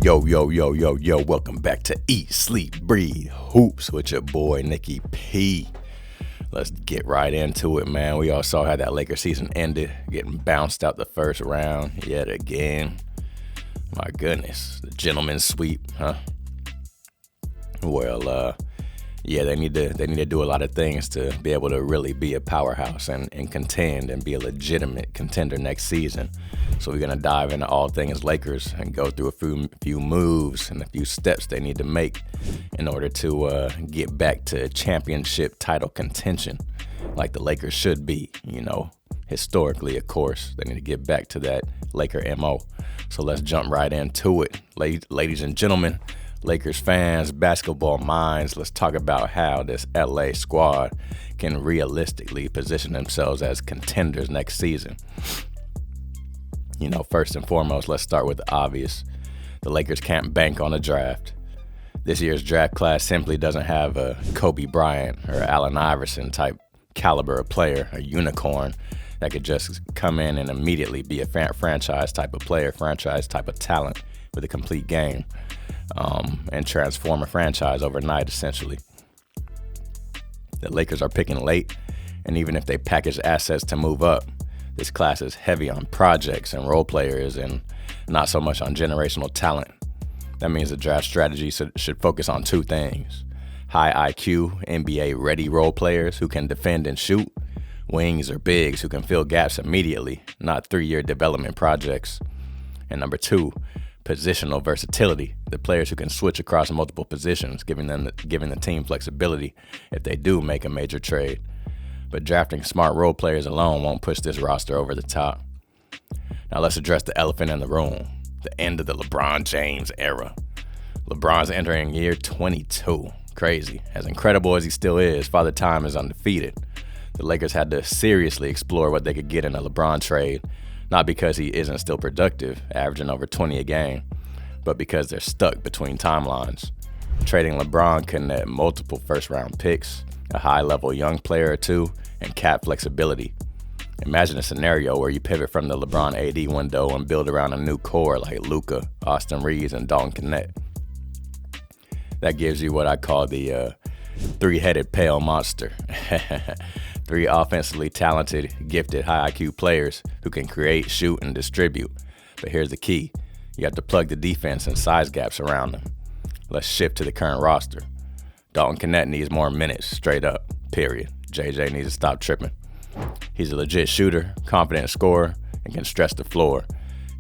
Yo, yo, yo, yo, yo, welcome back to Eat, Sleep, Breathe Hoops with your boy, Nikki P. Let's get right into it, man. We all saw how that Lakers season ended, getting bounced out the first round yet again. My goodness, the gentleman's sweep, huh? Well, yeah, they need to do a lot of things to be able to really be a powerhouse and contend and be a legitimate contender next season. So we're gonna dive into all things Lakers and go through a few moves and a few steps they need to make in order to get back to championship title contention, like the Lakers should be. You know, historically, of course, they need to get back to that Laker MO. So let's jump right into it, ladies and gentlemen. Lakers fans, basketball minds, let's talk about how this LA squad can realistically position themselves as contenders next season. You know, first and foremost, let's start with the obvious. The Lakers can't bank on a draft. This year's draft class simply doesn't have a Kobe Bryant or Allen Iverson type caliber of player, a unicorn that could just come in and immediately be a franchise type of player, franchise type of talent with a complete game. And transform a franchise overnight, essentially. The Lakers are picking late, and even if they package assets to move up, this class is heavy on projects and role players and not so much on generational talent. That means the draft strategy should focus on two things: high IQ, NBA-ready role players who can defend and shoot, wings or bigs who can fill gaps immediately, not 3-year development projects. And number two, positional versatility, the players who can switch across multiple positions, giving the team flexibility if they do make a major trade. But drafting smart role players alone won't push this roster over the top. Now let's address the elephant in the room, the end of the LeBron James era. LeBron's entering year 22. Crazy. As incredible as he still is, Father Time is undefeated. The Lakers had to seriously explore what they could get in a LeBron trade, not because he isn't still productive, averaging over 20 a game, but because they're stuck between timelines. Trading LeBron can net multiple first-round picks, a high-level young player or two, and cap flexibility. Imagine a scenario where you pivot from the LeBron AD window and build around a new core like Luka, Austin Reeves, and Dalton Knecht. That gives you what I call the three-headed pale monster. 3 offensively talented, gifted, high IQ players who can create, shoot, and distribute. But here's the key. You have to plug the defense and size gaps around them. Let's shift to the current roster. Dalton Knecht needs more minutes, straight up, period. JJ needs to stop tripping. He's a legit shooter, confident scorer, and can stretch the floor.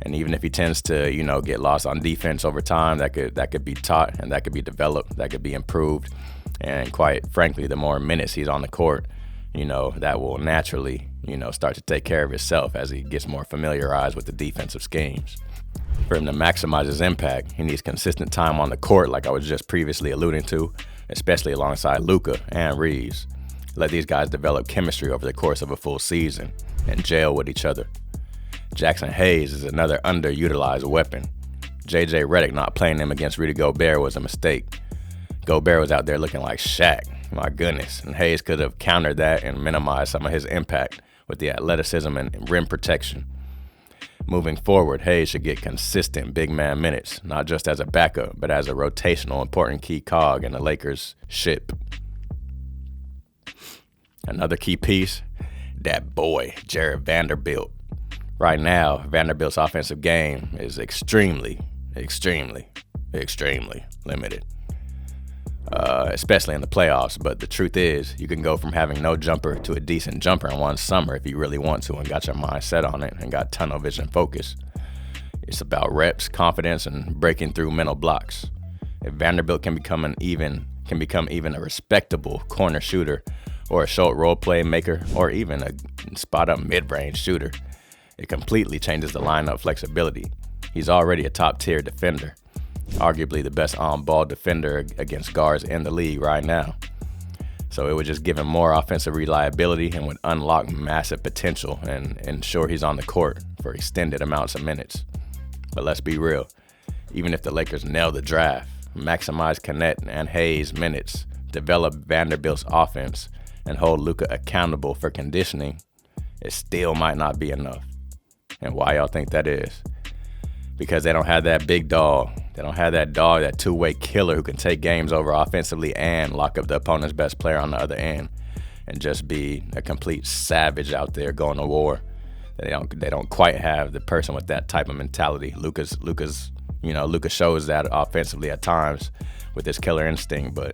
And even if he tends to, get lost on defense over time, that could be taught and that could be developed, that could be improved. And quite frankly, the more minutes he's on the court, that will naturally, start to take care of itself as he gets more familiarized with the defensive schemes. For him to maximize his impact, he needs consistent time on the court, like I was just previously alluding to, especially alongside Luka and Reeves. Let these guys develop chemistry over the course of a full season and gel with each other. Jackson Hayes is another underutilized weapon. JJ Redick not playing him against Rudy Gobert was a mistake. Gobert was out there looking like Shaq. My goodness, and Hayes could have countered that and minimized some of his impact with the athleticism and rim protection. Moving forward, Hayes should get consistent big man minutes, not just as a backup, but as a rotational important key cog in the Lakers' ship. Another key piece, that boy, Jared Vanderbilt. Right now, Vanderbilt's offensive game is extremely limited. Especially in the playoffs, but the truth is you can go from having no jumper to a decent jumper in one summer if you really want to and got your mind set on it and got tunnel vision focus. It's about reps, confidence, and breaking through mental blocks. If Vanderbilt can become even a respectable corner shooter or a short role play maker or even a spot-up mid-range shooter, it completely changes the lineup flexibility. He's already a top-tier defender, arguably the best on-ball defender against guards in the league right now. So it would just give him more offensive reliability and would unlock massive potential and ensure he's on the court for extended amounts of minutes. But let's be real. Even if the Lakers nail the draft, maximize Knecht and Hayes' minutes, develop Vanderbilt's offense, and hold Luka accountable for conditioning, it still might not be enough. And why y'all think that is? Because they don't have that big dog They don't have that dog, that two-way killer who can take games over offensively and lock up the opponent's best player on the other end and just be a complete savage out there going to war. They don't quite have the person with that type of mentality. Luka shows that offensively at times with his killer instinct, but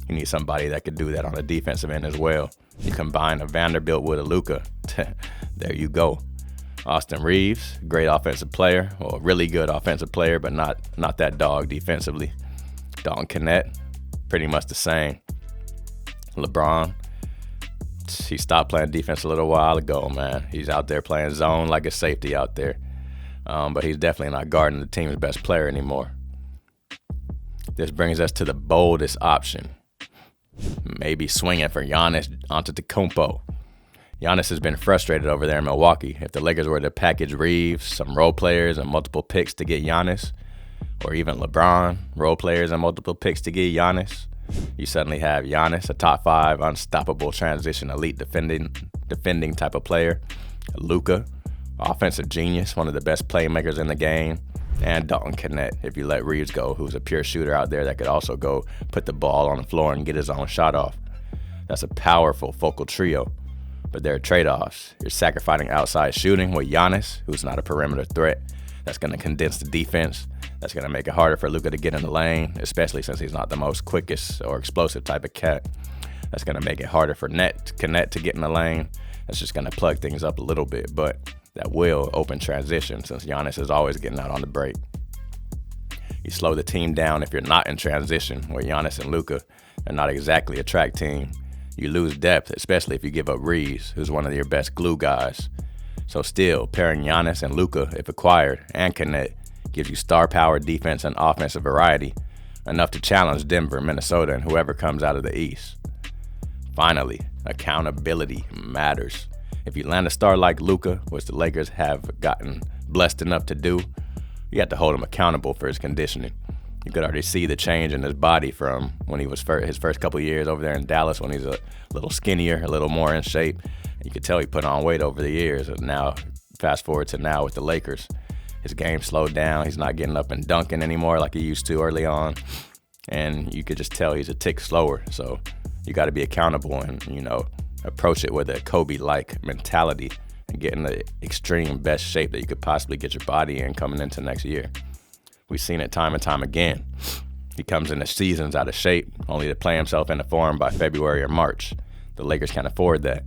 you need somebody that could do that on the defensive end as well. You combine a Vanderbilt with a Luka, there you go. Austin Reeves, great offensive player, or really good offensive player, but not that dog defensively. Dalton Knecht, pretty much the same. LeBron, he stopped playing defense a little while ago, man. He's out there playing zone like a safety out there. But he's definitely not guarding the team's best player anymore. This brings us to the boldest option. Maybe swinging for Giannis Antetokounmpo. Giannis has been frustrated over there in Milwaukee. If the Lakers were to package Reeves, some role players, and multiple picks to get Giannis, or even LeBron, role players and multiple picks to get Giannis, you suddenly have Giannis, a top 5, unstoppable transition, elite defending type of player. Luka, offensive genius, one of the best playmakers in the game. And Dalton Knecht, if you let Reeves go, who's a pure shooter out there that could also go put the ball on the floor and get his own shot off. That's a powerful focal trio. But there are trade-offs. You're sacrificing outside shooting with Giannis, who's not a perimeter threat. That's going to condense the defense. That's going to make it harder for Luka to get in the lane, especially since he's not the most quickest or explosive type of cat. That's going to make it harder for Knecht to get in the lane. That's just going to plug things up a little bit, but that will open transition since Giannis is always getting out on the break. You slow the team down if you're not in transition, where Giannis and Luka are not exactly a track team. You lose depth, especially if you give up Reeves, who's one of your best glue guys. So still, pairing Giannis and Luka, if acquired, and Knecht, gives you star power, defense, and offensive variety, enough to challenge Denver, Minnesota, and whoever comes out of the East. Finally, accountability matters. If you land a star like Luka, which the Lakers have gotten blessed enough to do, you have to hold him accountable for his conditioning. You could already see the change in his body from when he was his first couple of years over there in Dallas, when he's a little skinnier, a little more in shape. You could tell he put on weight over the years. And now, fast forward to now with the Lakers, his game slowed down. He's not getting up and dunking anymore like he used to early on. And you could just tell he's a tick slower. So you got to be accountable and, approach it with a Kobe-like mentality and get in the extreme best shape that you could possibly get your body in coming into next year. We've seen it time and time again. He comes into seasons out of shape, only to play himself into form by February or March. The Lakers can't afford that.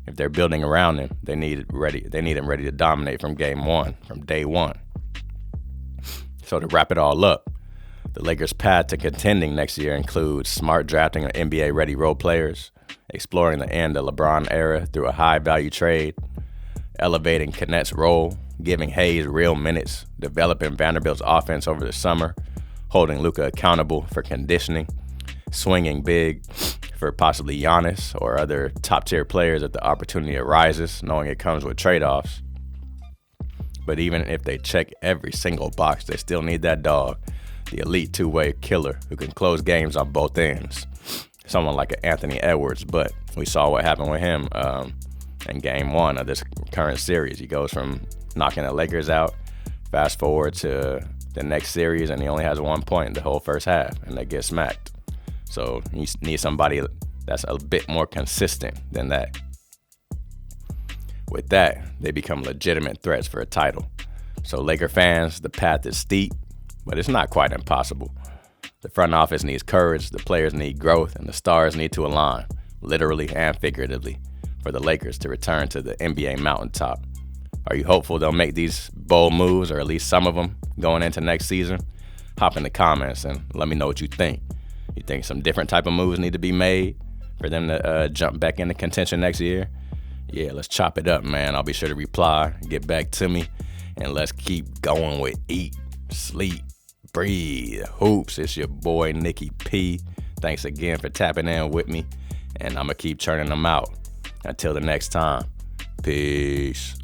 If they're building around him, they need him ready to dominate from day one. So to wrap it all up, the Lakers' path to contending next year includes smart drafting of NBA-ready role players, exploring the end of LeBron era through a high-value trade, elevating Knecht's role, giving Hayes real minutes, developing Vanderbilt's offense over the summer, holding Luka accountable for conditioning, swinging big for possibly Giannis or other top-tier players if the opportunity arises, knowing it comes with trade-offs. But even if they check every single box, they still need that dog, the elite two-way killer who can close games on both ends. Someone like an Anthony Edwards, but we saw what happened with him in Game 1 of this current series. He goes from knocking the Lakers out, fast forward to the next series, and he only has 1 point in the whole first half, and they get smacked. So you need somebody that's a bit more consistent than that. With that, they become legitimate threats for a title. So Laker fans, the path is steep, but it's not quite impossible. The front office needs courage, the players need growth, and the stars need to align, literally and figuratively, for the Lakers to return to the NBA mountaintop. Are you hopeful they'll make these bold moves, or at least some of them, going into next season? Hop in the comments and let me know what you think. You think some different type of moves need to be made for them to jump back into contention next year? Yeah, let's chop it up, man. I'll be sure to reply, get back to me, and let's keep going with Eat, Sleep, Breathe, Hoops. It's your boy, Nikki P. Thanks again for tapping in with me, and I'm going to keep churning them out. Until the next time, peace.